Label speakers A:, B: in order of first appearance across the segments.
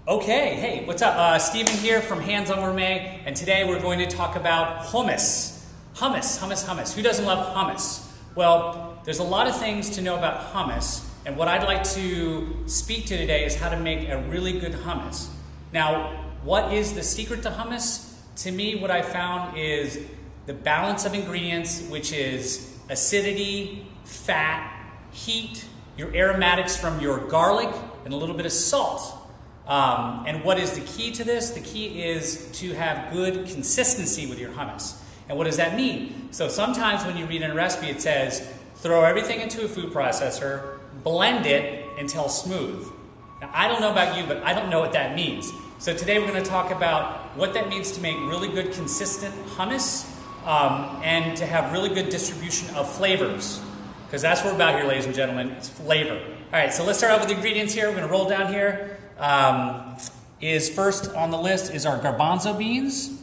A: Okay, hey, what's up? Steven here from Hands on Gourmet, and today we're going to talk about hummus. Hummus. Who doesn't love hummus? Well, there's a lot of things to know about hummus, and what I'd like to speak to today is how to make a really good hummus. Now, what is the secret to hummus? To me, what I found is the balance of ingredients, which is acidity, fat, heat, your aromatics from your garlic, and a little bit of salt. And what is the key to this? The key is to have good consistency with your hummus. And what does that mean? So sometimes when you read in a recipe, it says, throw everything into a food processor, blend it until smooth. Now, I don't know about you, but I don't know what that means. So today we're going to talk about what that means to make really good, consistent hummus, and to have really good distribution of flavors. Because that's what we're about here, ladies and gentlemen, it's flavor. All right, so let's start out with the ingredients here. We're going to roll down here. Is first on the list is our garbanzo beans.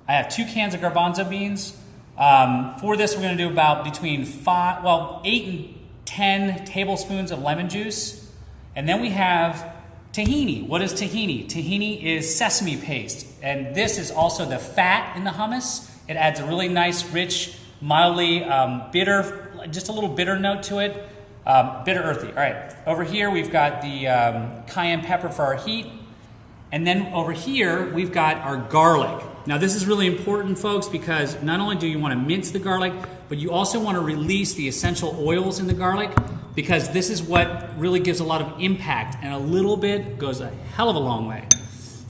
A: I have 2 cans of garbanzo beans. For this, we're going to do about between 8 and 10 tablespoons of lemon juice. And then we have tahini. What is tahini? Tahini is sesame paste. And this is also the fat in the hummus. It adds a really nice, rich, mildly bitter, just a little bitter note to it. Bitter earthy. All right, over here we've got the cayenne pepper for our heat. And then over here we've got our garlic. Now this is really important, folks, because not only do you want to mince the garlic, but you also want to release the essential oils in the garlic, because this is what really gives a lot of impact, and a little bit goes a hell of a long way.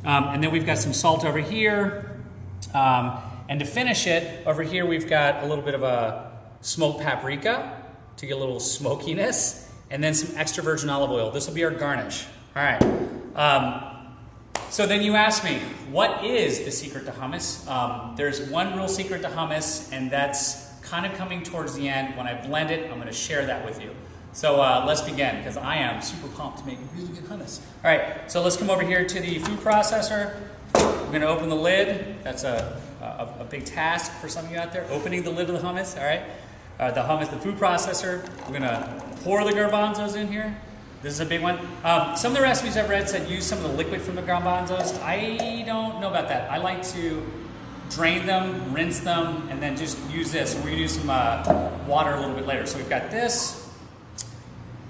A: And then we've got some salt over here. And to finish it, over here we've got a little bit of a smoked paprika to get a little smokiness, and then some extra virgin olive oil. This will be our garnish. All right. So then you ask me, what is the secret to hummus? There's one real secret to hummus, and that's kind of coming towards the end. When I blend it, I'm going to share that with you. So let's begin, because I am super pumped to make really good hummus. All right, so let's come over here to the food processor. We're going to open the lid. That's a big task for some of you out there, opening the lid of the hummus. All right. The food processor. We're gonna pour the garbanzos in here. This is a big one. Some of the recipes I've read said use some of the liquid from the garbanzos. I don't know about that. I like to drain them, rinse them, and then just use this. We're gonna use some water a little bit later. So we've got this,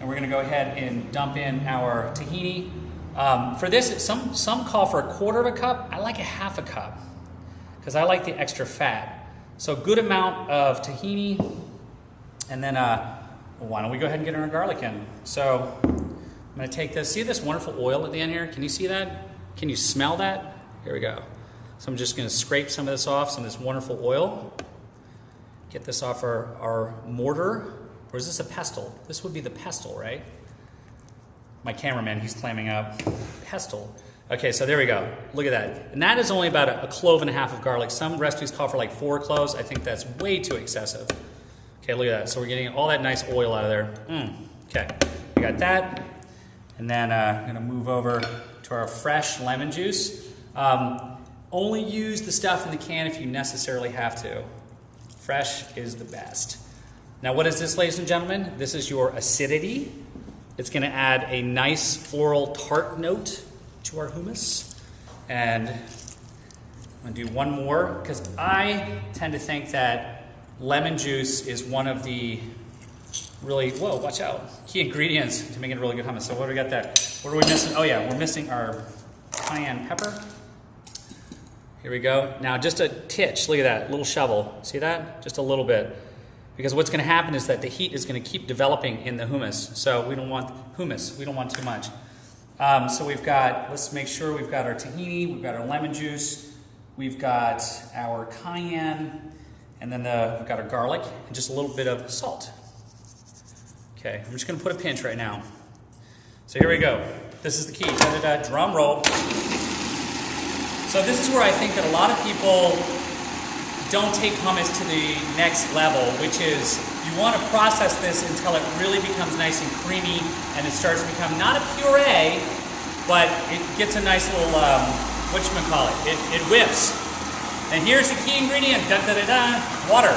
A: and we're gonna go ahead and dump in our tahini. For this, some call for 1/4 cup. I like a 1/2 cup, because I like the extra fat. So good amount of tahini. And then, why don't we go ahead and get our garlic in? So I'm going to take this. See this wonderful oil at the end here? Can you see that? Can you smell that? Here we go. So I'm just going to scrape some of this off, some of this wonderful oil. Get this off our mortar. Or is this a pestle? This would be the pestle, right? My cameraman, he's clamming up. Pestle. Okay, so there we go. Look at that. And that is only about a 1.5 cloves of garlic. Some recipes call for like 4 cloves. I think that's way too excessive. Okay, look at that. So we're getting all that nice oil out of there. Okay, we got that. And then I'm going to move over to our fresh lemon juice. Only use the stuff in the can if you necessarily have to. Fresh is the best. Now what is this, ladies and gentlemen? This is your acidity. It's going to add a nice floral tart note to our hummus. And I'm going to do one more, because I tend to think that lemon juice is one of the really, whoa, watch out, key ingredients to making a really good hummus. So what do we got there? What are we missing? Oh yeah, we're missing our cayenne pepper. Here we go. Now just a titch, look at that, little shovel. See that? Just a little bit. Because what's going to happen is that the heat is going to keep developing in the hummus. So we don't want hummus, we don't want too much. So we've got, let's make sure we've got our tahini, we've got our lemon juice, we've got our cayenne, and then we've got our garlic, and just a little bit of salt. Okay, I'm just going to put a pinch right now. So here we go. This is the key. Da-da-da, drum roll. So this is where I think that a lot of people don't take hummus to the next level, which is you want to process this until it really becomes nice and creamy, and it starts to become not a puree, but it gets a nice little, whatchamacallit, it whips. And here's the key ingredient, water.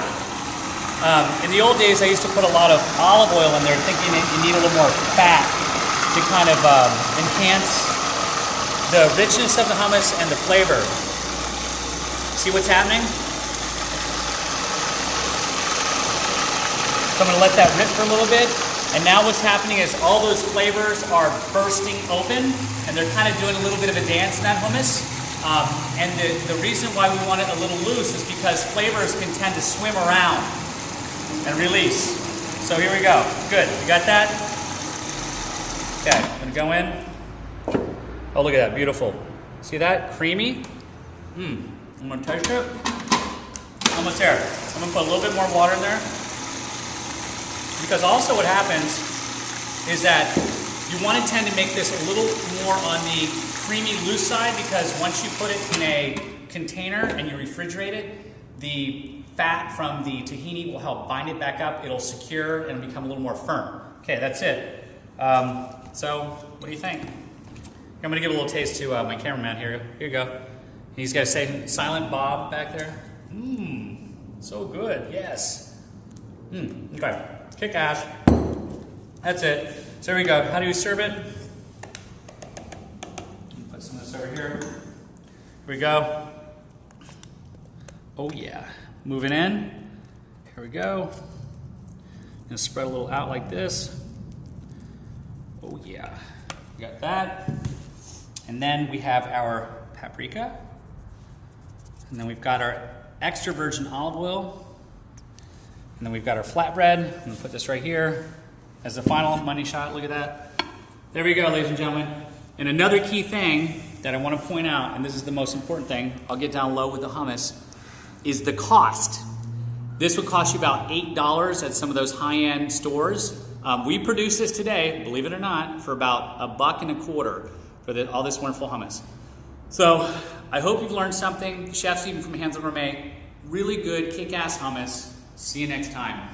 A: In the old days, I used to put a lot of olive oil in there, thinking that you need a little more fat to kind of enhance the richness of the hummus and the flavor. See what's happening? So I'm going to let that rip for a little bit. And now what's happening is all those flavors are bursting open, and they're kind of doing a little bit of a dance in that hummus. And the reason why we want it a little loose is because flavors can tend to swim around and release. So here we go. Good. You got that? Okay. I'm going to go in. Oh, look at that. Beautiful. See that? Creamy. I'm going to taste it. Almost there. I'm going to put a little bit more water in there. Because also what happens is that you want to tend to make this a little more on the creamy loose side, because once you put it in a container and you refrigerate it, the fat from the tahini will help bind it back up. It'll secure and become a little more firm. Okay, that's it. So what do you think? I'm going to give a little taste to my cameraman here. Here you go. He's got to say Silent Bob back there. So good. Yes. Okay. Kick ass. That's it. So there we go. How do you serve it? Put some of this over here. Here we go. Oh yeah. Moving in. Here we go. And spread a little out like this. Oh yeah. We got that. And then we have our paprika. And then we've got our extra virgin olive oil. And then we've got our flatbread. I'm going to put this right here as the final money shot. Look at that. There we go, ladies and gentlemen. And another key thing that I want to point out, and this is the most important thing, I'll get down low with the hummus, is the cost. This would cost you about $8 at some of those high-end stores. We produce this today, believe it or not, for about $1.25 for all this wonderful hummus. So I hope you've learned something. Chef Stephen from Hands on Gourmet, really good kick-ass hummus. See you next time.